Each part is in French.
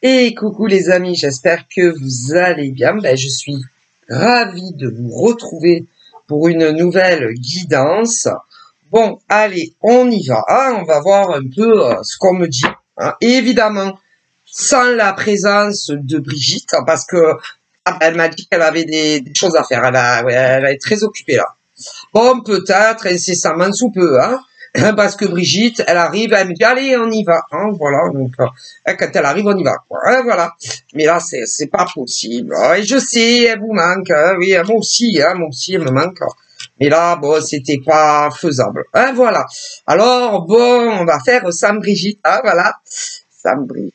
Et coucou les amis, j'espère que vous allez bien. Je suis ravi de vous retrouver pour une nouvelle guidance. Bon, allez, on y va. On va voir un peu ce qu'on me dit. Et évidemment, sans la présence de Brigitte, parce que elle m'a dit qu'elle avait des choses à faire. Elle est très occupée là. Bon, peut-être incessamment sous peu, parce que Brigitte, elle arrive, elle me dit, allez, on y va, voilà, donc, quand elle arrive, on y va, quoi, voilà. Mais là, c'est pas possible, et je sais, elle vous manque, oui, moi aussi, elle me manque, mais là, bon, c'était pas faisable, voilà. Alors, bon, on va faire sans Brigitte, voilà, sans Brigitte.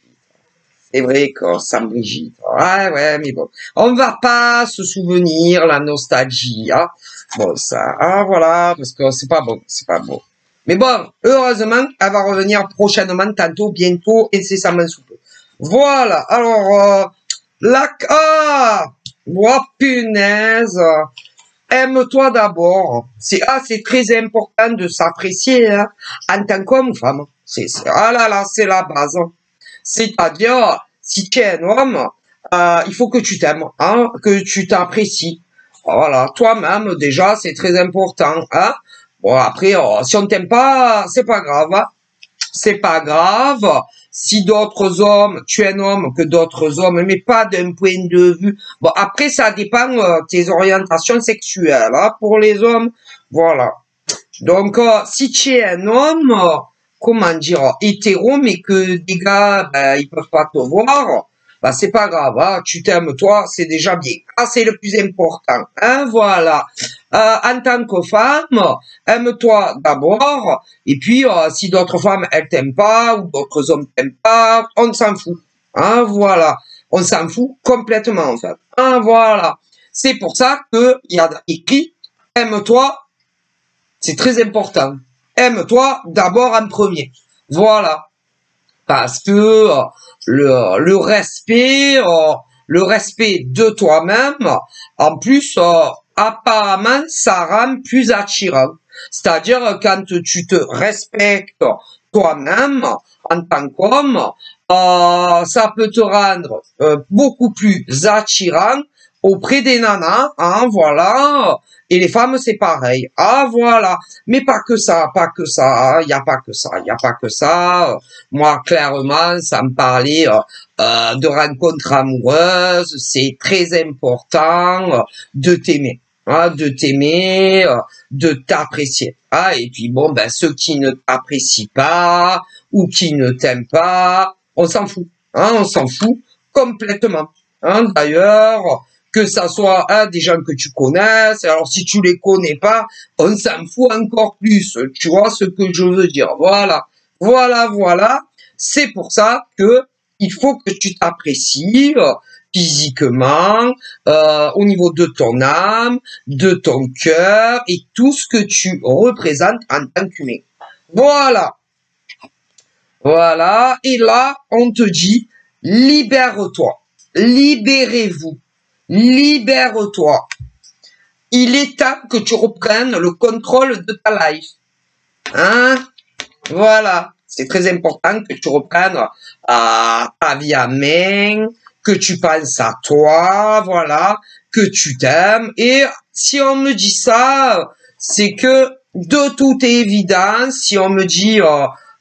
C'est vrai que sans Brigitte. Ouais, mais bon. On va pas se souvenir, la nostalgie, Bon, ça, voilà, parce que c'est pas bon, c'est pas bon. Mais bon, heureusement, elle va revenir prochainement, tantôt, bientôt, incessamment sous peu. Voilà, alors, punaise, aime-toi d'abord. C'est très important de s'apprécier, en tant qu'homme ou femme. Ah là là, c'est la base. C'est-à-dire, si tu es un homme, il faut que tu t'aimes, que tu t'apprécies. Voilà, toi-même, déjà, c'est très important, Bon, après, si on t'aime pas, c'est pas grave, C'est pas grave. Si d'autres hommes, tu es un homme que d'autres hommes, mais pas d'un point de vue. Bon, après, ça dépend tes orientations sexuelles, pour les hommes. Voilà. Donc, si tu es un homme, comment dire, hétéro, mais que des gars, ils peuvent pas te voir, c'est pas grave, tu t'aimes toi, c'est déjà bien. C'est le plus important, voilà. En tant que femme, aime-toi d'abord, et puis, si d'autres femmes, elles t'aiment pas, ou d'autres hommes t'aiment pas, on s'en fout, voilà. On s'en fout complètement, en fait, voilà. C'est pour ça que il y a écrit, aime-toi. C'est très important. Aime-toi d'abord en premier. Voilà. Parce que le respect de toi-même, en plus, apparemment, ça rend plus attirant. C'est-à-dire, quand tu te respectes toi-même en tant qu'homme, ça peut te rendre beaucoup plus attirant auprès des nanas, voilà. Et les femmes, c'est pareil. Voilà. Mais pas que ça, pas que ça. Il n'y a pas que ça, il n'y a pas que ça. Moi, clairement, ça me parlait de rencontres amoureuses. C'est très important de t'aimer. De t'apprécier. Et puis bon, ceux qui ne t'apprécient pas ou qui ne t'aiment pas, on s'en fout. On s'en fout complètement. D'ailleurs, que ça soit des gens que tu connaisses, alors si tu les connais pas, on s'en fout encore plus. Tu vois ce que je veux dire? Voilà. Voilà. C'est pour ça que il faut que tu t'apprécies physiquement, au niveau de ton âme, de ton cœur et tout ce que tu représentes en tant qu'humain. Voilà. Voilà. Et là, on te dit, libère-toi. Libérez-vous. Libère-toi. Il est temps que tu reprennes le contrôle de ta life. Voilà. C'est très important que tu reprennes ta vie à main, que tu penses à toi, voilà, que tu t'aimes. Et si on me dit ça, c'est que de toute évidence, si on me dit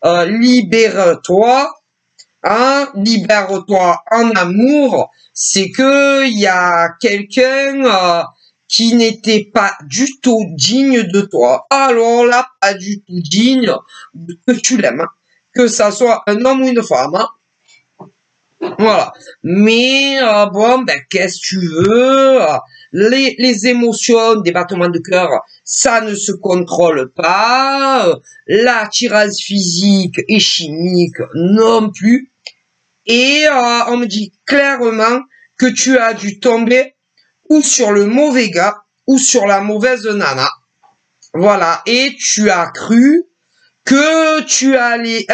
libère-toi, libère-toi en amour, c'est que il y a quelqu'un qui n'était pas du tout digne de toi. Alors là, pas du tout digne que tu l'aimes, que ça soit un homme ou une femme. Voilà. Mais bon, qu'est-ce que tu veux? Les émotions, des battements de cœur, ça ne se contrôle pas. L'attirance physique et chimique non plus. Et on me dit clairement que tu as dû tomber ou sur le mauvais gars ou sur la mauvaise nana. Voilà. Et tu as cru que tu allais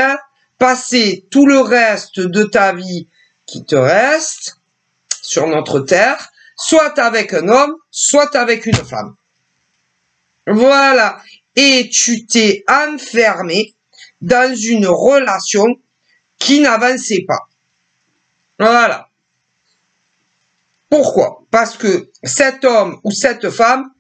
passer tout le reste de ta vie qui te reste sur notre terre, soit avec un homme, soit avec une femme. Voilà. Et tu t'es enfermé dans une relation qui n'avançait pas. Voilà. Pourquoi? Parce que cet homme ou cette femme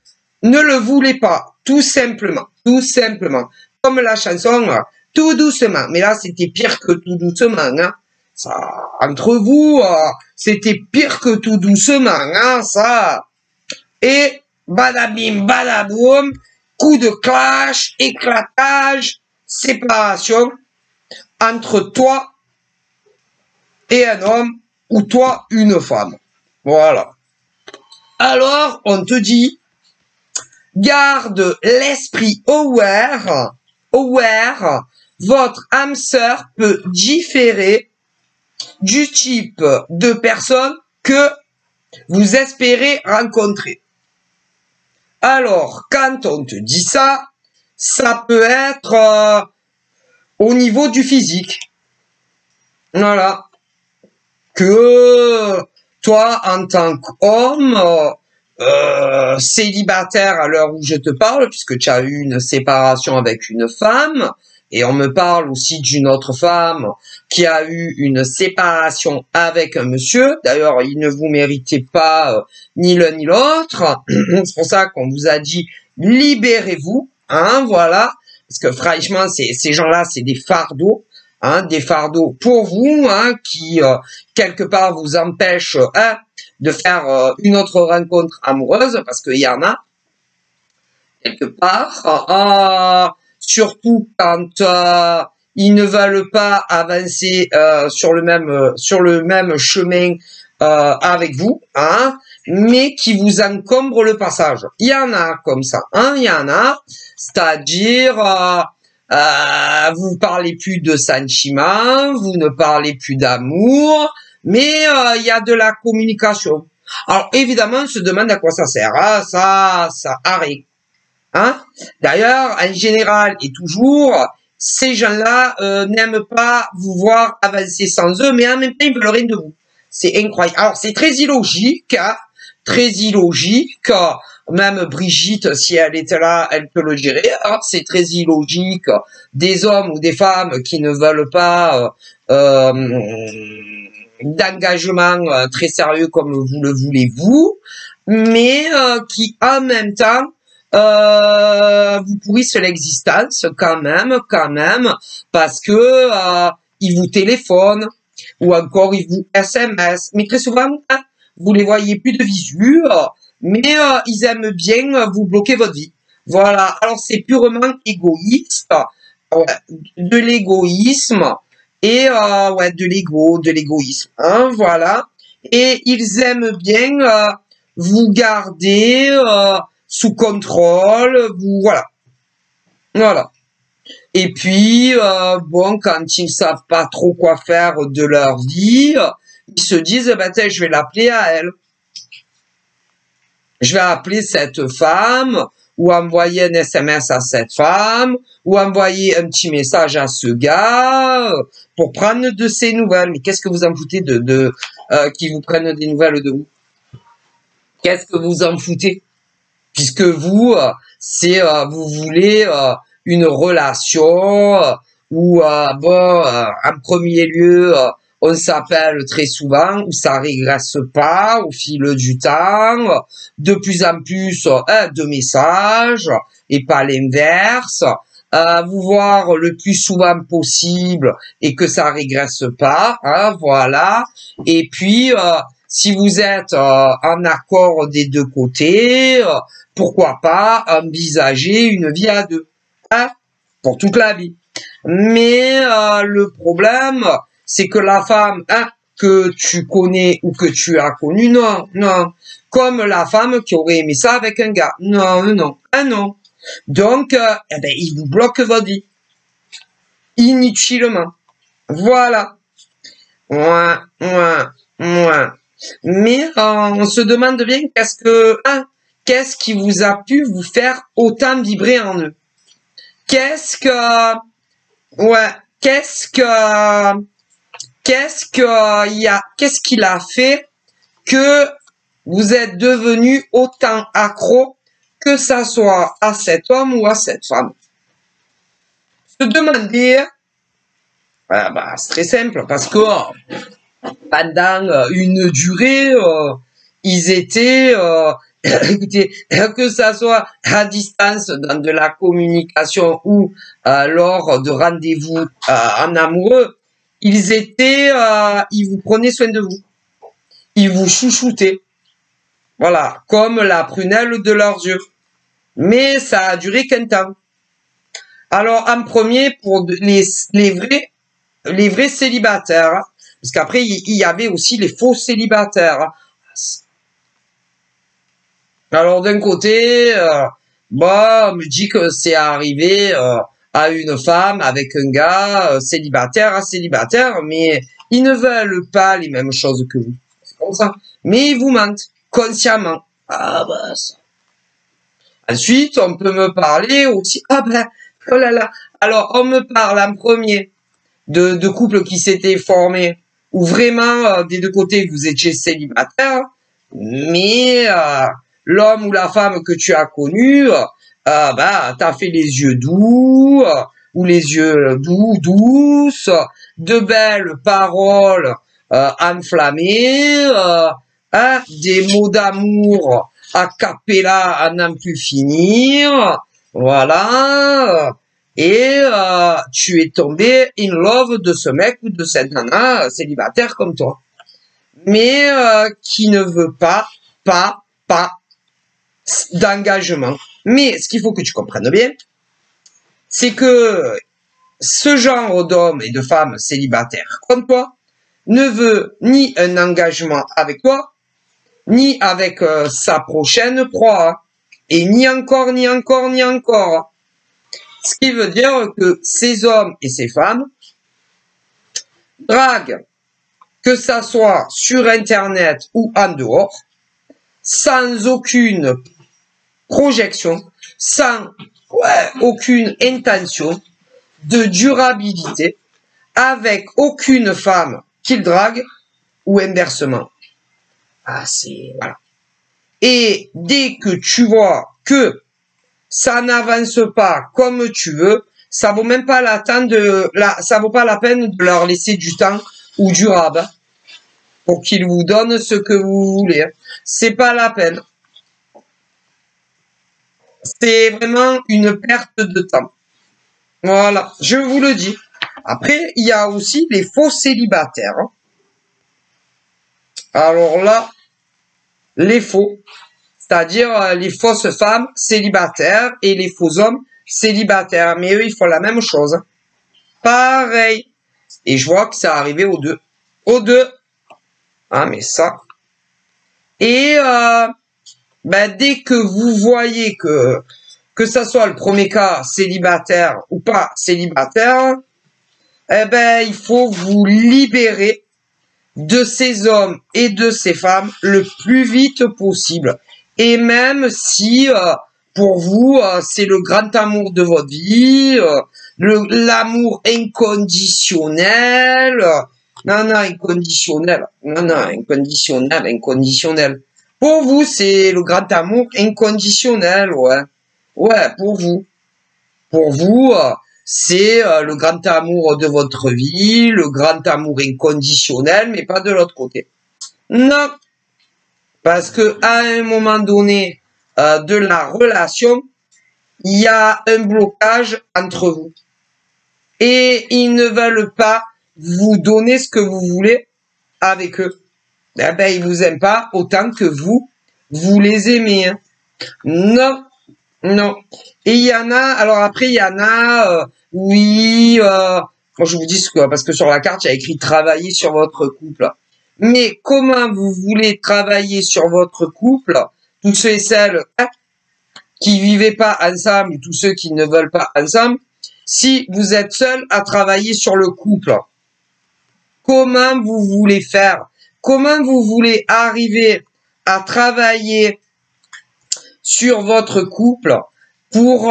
ne le voulait pas, tout simplement. Tout simplement. Comme la chanson Tout doucement. Mais là, c'était pire que tout doucement. Hein. Ça, entre vous, c'était pire que tout doucement. Hein, ça. Et badabim, badaboum, coup de clash, éclatage, séparation entre toi et un homme ou toi une femme. Voilà. Alors, on te dit, garde l'esprit aware, votre âme sœur peut différer du type de personne que vous espérez rencontrer. Alors, quand on te dit ça, ça peut être au niveau du physique. Voilà. Que toi, en tant qu'homme, célibataire à l'heure où je te parle, puisque tu as eu une séparation avec une femme, et on me parle aussi d'une autre femme qui a eu une séparation avec un monsieur. D'ailleurs, il ne vous méritait pas ni l'un ni l'autre. C'est pour ça qu'on vous a dit libérez-vous, hein, voilà. Parce que franchement, ces gens-là, c'est des fardeaux. Hein, des fardeaux pour vous, hein, qui quelque part vous empêchent de faire une autre rencontre amoureuse, parce qu'il y en a quelque part, surtout quand ils ne veulent pas avancer sur le même chemin avec vous, hein, mais qui vous encombrent le passage. Il y en a comme ça, hein, il y en a, c'est-à-dire vous parlez plus de sentiments, vous ne parlez plus d'amour, mais il y a de la communication. Alors évidemment, on se demande à quoi ça sert. Hein, ça arrête. Hein? D'ailleurs, en général et toujours, ces gens-là n'aiment pas vous voir avancer sans eux, mais en même temps, ils veulent rien de vous. C'est incroyable. Alors c'est très illogique, hein, très illogique. Même Brigitte, si elle était là, elle peut le dire. Alors, c'est très illogique. Des hommes ou des femmes qui ne veulent pas d'engagement très sérieux comme vous le voulez vous, mais qui en même temps vous pourrissent l'existence quand même, parce que ils vous téléphonent ou encore ils vous SMS. Mais très souvent, hein, vous les voyez plus de visu. Mais ils aiment bien vous bloquer votre vie. Voilà. Alors c'est purement égoïste, de l'égoïsme et ouais, de l'égoïsme. Hein, voilà. Et ils aiment bien vous garder sous contrôle. Voilà. Et puis bon, quand ils savent pas trop quoi faire de leur vie, ils se disent bah tiens, je vais l'appeler à elle. Je vais appeler cette femme, ou envoyer un SMS à cette femme, ou envoyer un petit message à ce gars, pour prendre de ses nouvelles. Mais qu'est-ce que vous en foutez de qu'ils vous prennent des nouvelles de vous? Qu'est-ce que vous en foutez? Puisque vous, vous voulez une relation, où, bon, en premier lieu, on s'appelle très souvent, où ça régresse pas au fil du temps, de plus en plus de messages, et pas l'inverse, vous voir le plus souvent possible, et que ça régresse pas, hein, voilà, et puis, si vous êtes en accord des deux côtés, pourquoi pas envisager une vie à deux, hein, pour toute la vie. Mais le problème, c'est que la femme que tu connais ou que tu as connue, non. Comme la femme qui aurait aimé ça avec un gars. Non. Donc, eh ben, il vous bloque votre vie. Inutilement. Voilà. Ouais. Mais on se demande bien qu'est-ce qui vous a pu vous faire autant vibrer en eux? Qu'est-ce qu'il a fait que vous êtes devenu autant accro, que ça soit à cet homme ou à cette femme? Se demander, c'est très simple, parce que pendant une durée, ils étaient, écoutez, que ça soit à distance dans de la communication ou lors de rendez-vous en amoureux, ils étaient, ils vous prenaient soin de vous, ils vous chouchoutaient, voilà, comme la prunelle de leurs yeux. Mais ça a duré qu'un temps. Alors en premier pour les vrais célibataires, hein, parce qu'après il y avait aussi les faux célibataires. Alors d'un côté, on me dit que c'est arrivé à une femme avec un gars célibataire, mais ils ne veulent pas les mêmes choses que vous. C'est comme ça. Mais ils vous mentent consciemment. Ah bah ça. Ensuite, on peut me parler aussi. Ah ben, oh là là. Alors, on me parle en premier de couples qui s'étaient formés, où vraiment des deux côtés vous étiez célibataire, mais l'homme ou la femme que tu as connu, t'as fait les yeux doux, ou les yeux douces, de belles paroles enflammées, des mots d'amour a cappella à n'en plus finir, voilà. Et tu es tombé in love de ce mec ou de cette nana célibataire comme toi, mais qui ne veut pas d'engagement. Mais ce qu'il faut que tu comprennes bien, c'est que ce genre d'homme et de femme célibataire comme toi ne veut ni un engagement avec toi, ni avec sa prochaine proie, et ni encore. Ce qui veut dire que ces hommes et ces femmes draguent, que ça soit sur Internet ou en dehors, sans aucune projection, sans aucune intention de durabilité, avec aucune femme qu'ils draguent ou inversement. Ah, c'est voilà. Et dès que tu vois que ça n'avance pas comme tu veux, ça vaut même pas ça vaut pas la peine de leur laisser du temps ou du rab pour qu'ils vous donnent ce que vous voulez. C'est pas la peine. C'est vraiment une perte de temps. Voilà, je vous le dis. Après, il y a aussi les faux célibataires. Alors là, les faux, c'est-à-dire les fausses femmes célibataires et les faux hommes célibataires. Mais eux, ils font la même chose. Pareil. Et je vois que ça arrivé aux deux. Aux deux. Ah, mais ça. Et dès que vous voyez que ça soit le premier cas célibataire ou pas célibataire, il faut vous libérer de ces hommes et de ces femmes le plus vite possible. Et même si pour vous c'est le grand amour de votre vie, l'amour inconditionnel, inconditionnel. Pour vous c'est le grand amour inconditionnel, pour vous. Pour vous, c'est le grand amour de votre vie, le grand amour inconditionnel, mais pas de l'autre côté. Non, parce que à un moment donné de la relation, il y a un blocage entre vous. Et ils ne veulent pas vous donner ce que vous voulez avec eux. Ils vous aiment pas autant que vous les aimez. Hein. Non. Non. Et il y en a, alors après il y en a, moi je vous dis parce que sur la carte il y a écrit travailler sur votre couple. Mais comment vous voulez travailler sur votre couple, tous ceux et celles qui vivaient pas ensemble, ou tous ceux qui ne veulent pas ensemble, si vous êtes seul à travailler sur le couple? Comment vous voulez faire? Comment vous voulez arriver à travailler sur votre couple pour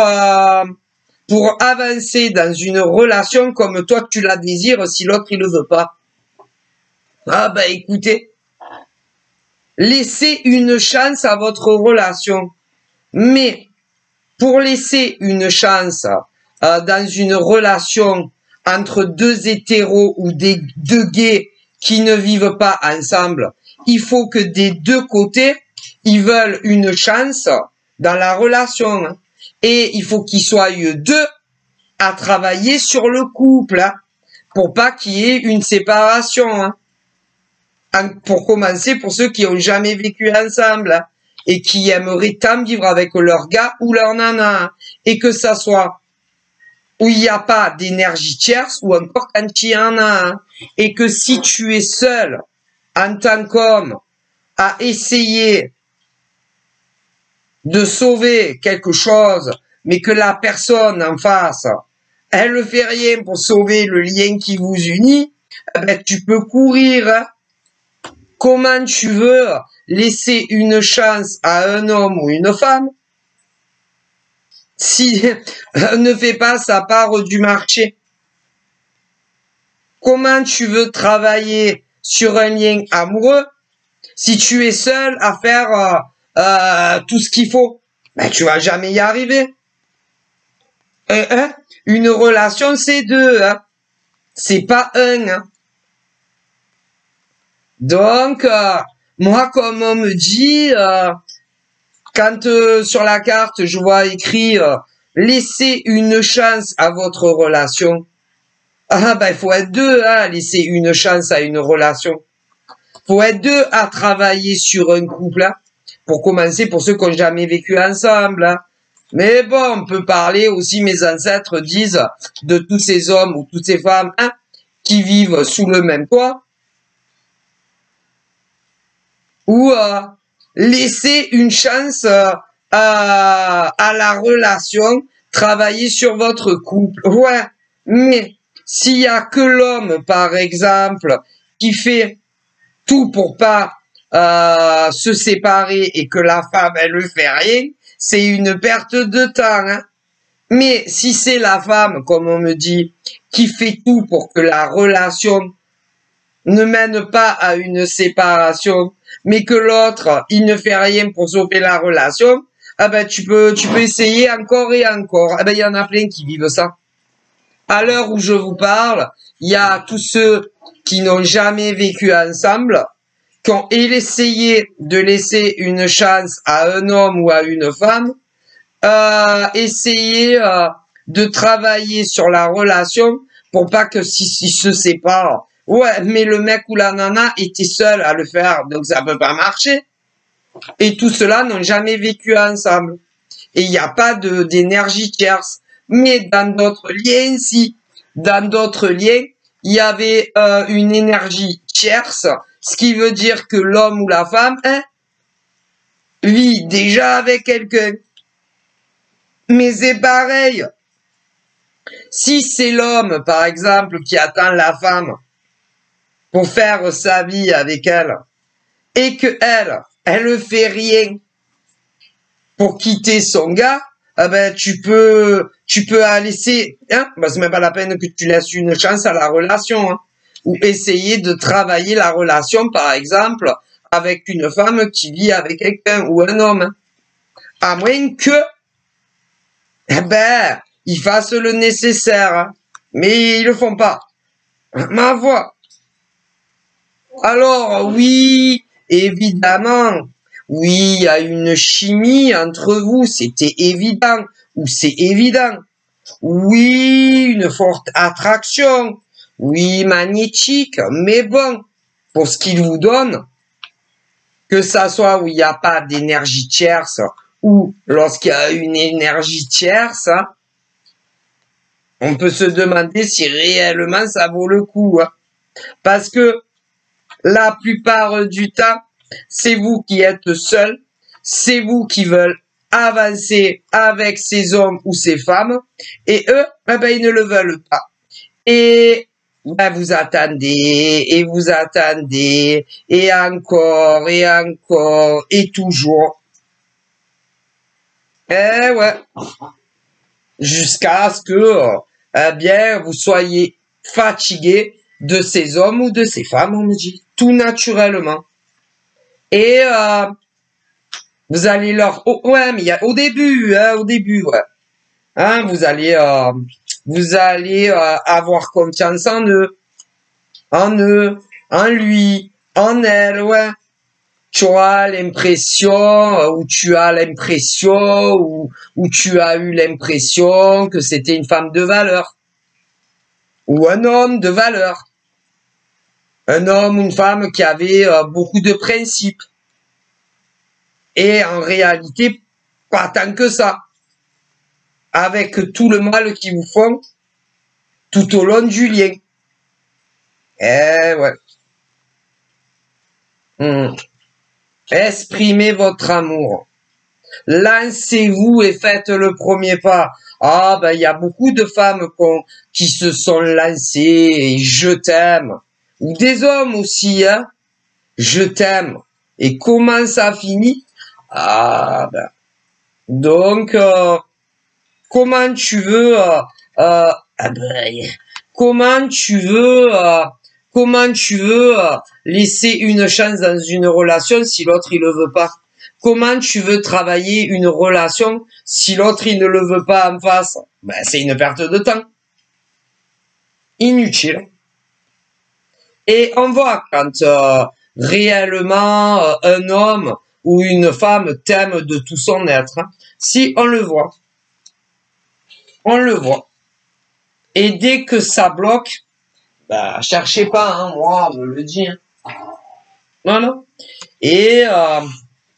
avancer dans une relation comme toi tu la désires si l'autre il le veut pas? Ah écoutez, laissez une chance à votre relation. Mais pour laisser une chance dans une relation entre deux hétéros ou deux gays qui ne vivent pas ensemble, il faut que des deux côtés, ils veulent une chance dans la relation. Hein. Et il faut qu'ils soient deux à travailler sur le couple, hein, pour pas qu'il y ait une séparation. Hein. Pour commencer, pour ceux qui ont jamais vécu ensemble hein, et qui aimeraient tant vivre avec leur gars ou leur nana, hein, et que ça soit où il n'y a pas d'énergie tierce ou encore quand il y en a, hein, et que si tu es seul en tant qu'homme à essayer de sauver quelque chose, mais que la personne en face, elle ne fait rien pour sauver le lien qui vous unit, eh ben, tu peux courir. Hein. Comment tu veux laisser une chance à un homme ou une femme si ne fait pas sa part du marché? Comment tu veux travailler sur un lien amoureux si tu es seul à faire tout ce qu'il faut? Ben, tu vas jamais y arriver. Une relation, c'est deux. Hein. C'est pas un. Hein. Donc, moi, comme on me dit, quand sur la carte, je vois écrit laissez une chance à votre relation. Ah ben, il faut être deux à laisser une chance à une relation. Faut être deux à travailler sur un couple. Hein, pour commencer, pour ceux qui n'ont jamais vécu ensemble. Hein. Mais bon, on peut parler aussi, mes ancêtres disent, de tous ces hommes ou toutes ces femmes hein, qui vivent sous le même toit. Ou laisser une chance à la relation, travailler sur votre couple. Ouais, mais s'il y a que l'homme, par exemple, qui fait tout pour pas se séparer et que la femme, elle ne fait rien, c'est une perte de temps. Hein. Mais si c'est la femme, comme on me dit, qui fait tout pour que la relation ne mène pas à une séparation, mais que l'autre, il ne fait rien pour sauver la relation, ah ben tu peux essayer encore et encore. Ah ben il y en a plein qui vivent ça. À l'heure où je vous parle, il y a tous ceux qui n'ont jamais vécu ensemble, qui ont essayé de laisser une chance à un homme ou à une femme, essayer de travailler sur la relation pour pas que s'ils se séparent. Ouais, mais le mec ou la nana était seul à le faire, donc ça peut pas marcher. Et tout cela n'ont jamais vécu ensemble. Et il n'y a pas d'énergie tierce. Mais dans d'autres liens, si. Dans d'autres liens, il y avait une énergie tierce, ce qui veut dire que l'homme ou la femme hein, vit déjà avec quelqu'un. Mais c'est pareil. Si c'est l'homme, par exemple, qui attend la femme pour faire sa vie avec elle, et que elle ne fait rien pour quitter son gars, eh ben tu peux laisser, hein, ben, c'est même pas la peine que tu laisses une chance à la relation, hein, ou essayer de travailler la relation, par exemple, avec une femme qui vit avec quelqu'un ou un homme, hein. À moins que, eh ben, ils fassent le nécessaire, hein, mais ils le font pas. Ma voix. Alors, oui, évidemment, oui, il y a une chimie entre vous, c'était évident, ou c'est évident. Oui, une forte attraction, oui, magnétique, mais bon, pour ce qu'il vous donne, que ça soit où il n'y a pas d'énergie tierce, ou lorsqu'il y a une énergie tierce, hein, on peut se demander si réellement ça vaut le coup. Hein. Parce que la plupart du temps, c'est vous qui êtes seul, c'est vous qui veulent avancer avec ces hommes ou ces femmes, et eux, eh ben, ils ne le veulent pas. Et ben, vous attendez, et encore, et toujours. Eh ouais, jusqu'à ce que, eh bien, vous soyez fatigué de ces hommes ou de ces femmes, on me dit, tout naturellement. Et vous allez leur... Oh, ouais, mais il y a, au début, ouais. Hein, vous allez avoir confiance en eux. en lui, en elle, ouais. Tu auras l'impression, ou tu as l'impression, ou tu as eu l'impression que c'était une femme de valeur, ou un homme de valeur. Un homme ou une femme qui avait beaucoup de principes. Et en réalité, pas tant que ça. Avec tout le mal qu'ils vous font tout au long du lien. Eh ouais. Exprimez votre amour. Lancez-vous et faites le premier pas. Ah ben il y a beaucoup de femmes qui se sont lancées et je t'aime. Ou des hommes aussi, hein. Je t'aime. Et comment ça finit? Ah ben. Donc comment tu veux comment tu veux laisser une chance dans une relation si l'autre il le veut pas? Comment tu veux travailler une relation si l'autre il ne le veut pas en face? Ben c'est une perte de temps. Inutile. Et on voit quand réellement un homme ou une femme t'aime de tout son être. Hein. Si on le voit. On le voit. Et dès que ça bloque, bah, cherchez pas, hein, moi, je le dis. Hein. Voilà. Et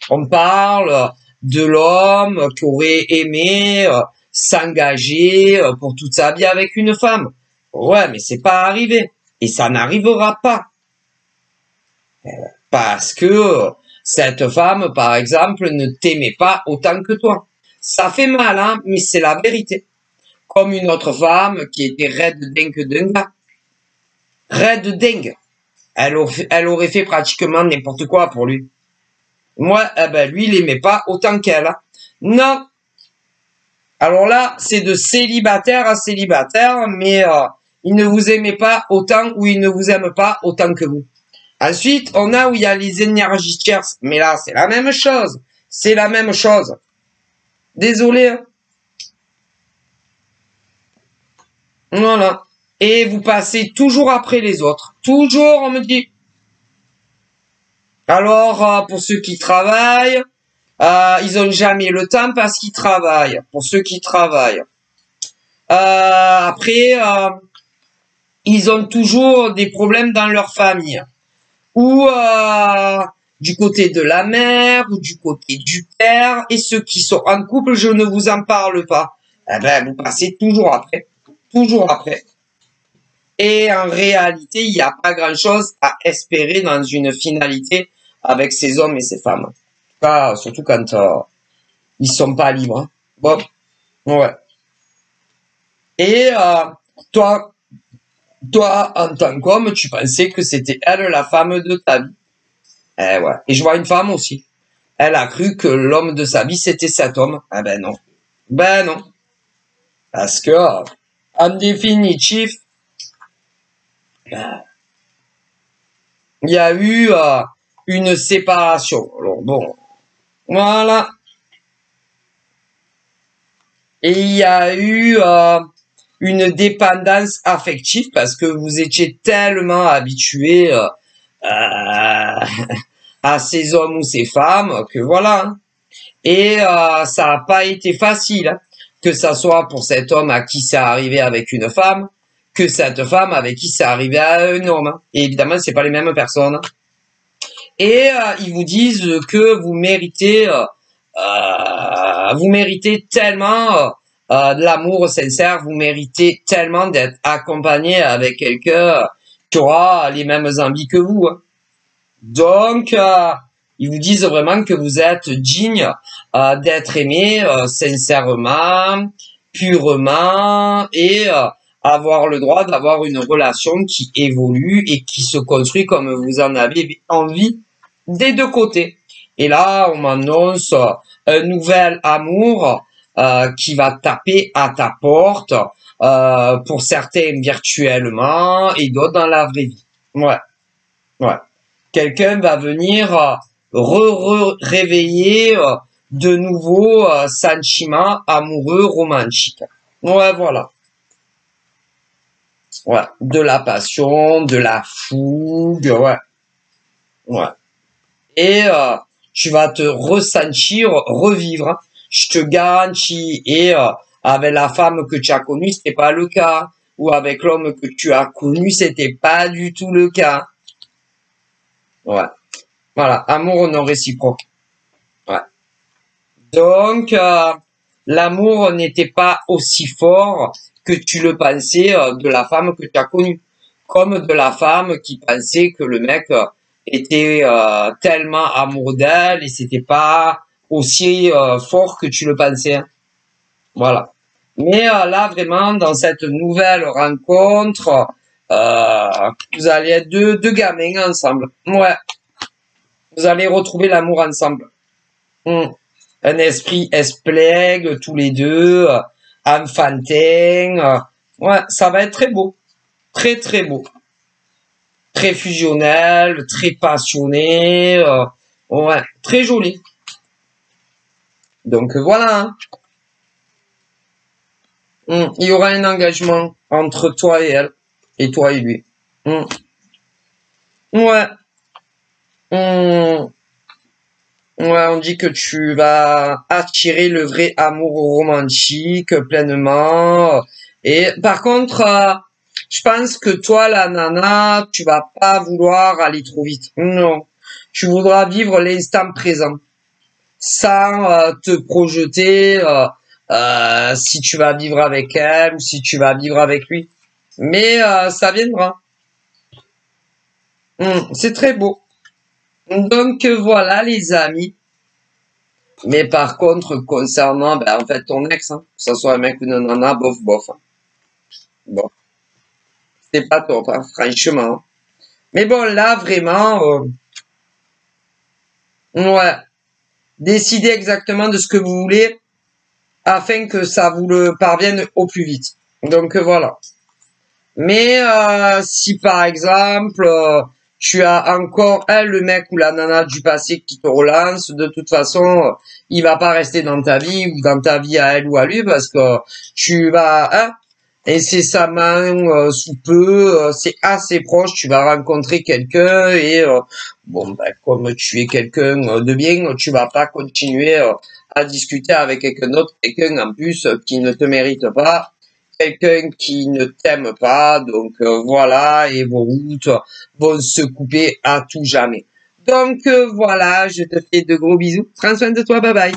on parle de l'homme qui aurait aimé s'engager pour toute sa vie avec une femme. Ouais, mais c'est pas arrivé. Et ça n'arrivera pas. Parce que cette femme, par exemple, ne t'aimait pas autant que toi. Ça fait mal, hein, mais c'est la vérité. Comme une autre femme qui était raide dingue dingue. Raide dingue. Elle aurait fait pratiquement n'importe quoi pour lui. Moi, eh ben, lui, il aimait pas autant qu'elle. Hein. Non. Alors là, c'est de célibataire à célibataire, mais il ne vous aimait pas autant ou il ne vous aime pas autant que vous. Ensuite, on a où il y a les énergies tierces. Mais là, c'est la même chose. C'est la même chose. Désolé. Hein. Voilà. Et vous passez toujours après les autres. Toujours, on me dit. Alors, pour ceux qui travaillent, ils ont jamais le temps parce qu'ils travaillent. Pour ceux qui travaillent. Après, ils ont toujours des problèmes dans leur famille. Ou du côté de la mère, ou du côté du père. Et ceux qui sont en couple, je ne vous en parle pas. Eh ben, vous passez toujours après. Toujours après. Et en réalité, il n'y a pas grand-chose à espérer dans une finalité avec ces hommes et ces femmes. En tout cas, surtout quand ils sont pas libres. Bon, ouais. Et toi, en tant qu'homme, tu pensais que c'était elle la femme de ta vie. Eh ouais. Et je vois une femme aussi. Elle a cru que l'homme de sa vie, c'était cet homme. Eh ben non. Ben non. Parce que, en définitif, il y a eu une séparation. Alors bon, voilà. Et il y a eu une dépendance affective parce que vous étiez tellement habitués à ces hommes ou ces femmes que voilà. Hein. Et ça n'a pas été facile, hein, que ça soit pour cet homme à qui c'est arrivé avec une femme, que cette femme avec qui c'est arrivé à un homme. Hein. Et évidemment, c'est pas les mêmes personnes. Hein. Et ils vous disent que vous méritez tellement de l'amour sincère, vous méritez tellement d'être accompagné avec quelqu'un qui aura les mêmes envies que vous. Hein. Donc, ils vous disent vraiment que vous êtes digne d'être aimé sincèrement, purement et avoir le droit d'avoir une relation qui évolue et qui se construit comme vous en avez envie des deux côtés. Et là, on m'annonce un nouvel amour qui va taper à ta porte, pour certains virtuellement et d'autres dans la vraie vie. Ouais, ouais. Quelqu'un va venir réveiller de nouveaux sentiments amoureux romantiques. Ouais, voilà. Ouais, de la passion, de la fougue, ouais, ouais. Et tu vas te ressentir, revivre, hein. Je te garantis. Et avec la femme que tu as connue, c'était pas le cas. Ou avec l'homme que tu as connu, c'était pas du tout le cas. Ouais. Voilà, amour non réciproque. Ouais. Donc, l'amour n'était pas aussi fort que tu le pensais de la femme que tu as connue. Comme de la femme qui pensait que le mec était tellement amoureux d'elle et c'était pas aussi fort que tu le pensais, hein. Voilà. Mais là, vraiment, dans cette nouvelle rencontre, vous allez être deux gamins ensemble. Ouais. Vous allez retrouver l'amour ensemble. Hmm. Un esprit espiègle, tous les deux, enfantin. Ouais, ça va être très beau. Très, très beau. Très fusionnel, très passionné. Ouais, très joli. Donc voilà, hein. Il y aura un engagement entre toi et elle. Et toi et lui. Ouais. Hmm. Ouais, on dit que tu vas attirer le vrai amour romantique pleinement. Et par contre, je pense que toi, la nana, tu vas pas vouloir aller trop vite. Non. Tu voudras vivre l'instant présent sans te projeter si tu vas vivre avec elle ou si tu vas vivre avec lui. Mais ça viendra. C'est très beau. Donc voilà les amis. Mais par contre, concernant, en fait, ton ex, hein, que ce soit un mec ou une nana, bof, bof, hein. Bon, c'est pas top, hein, franchement. Mais bon, là, vraiment, ouais, décidez exactement de ce que vous voulez afin que ça vous le parvienne au plus vite. Donc, voilà. Mais si, par exemple, tu as encore le mec ou la nana du passé qui te relance, de toute façon, il va pas rester dans ta vie ou dans ta vie à elle ou à lui parce que tu vas, hein, incessamment, sous peu, c'est assez proche, tu vas rencontrer quelqu'un et bon, comme tu es quelqu'un de bien, tu vas pas continuer à discuter avec quelqu'un d'autre, quelqu'un en plus qui ne te mérite pas, quelqu'un qui ne t'aime pas, donc voilà, et vos routes vont se couper à tout jamais. Donc voilà, je te fais de gros bisous. Prends soin de toi, bye bye.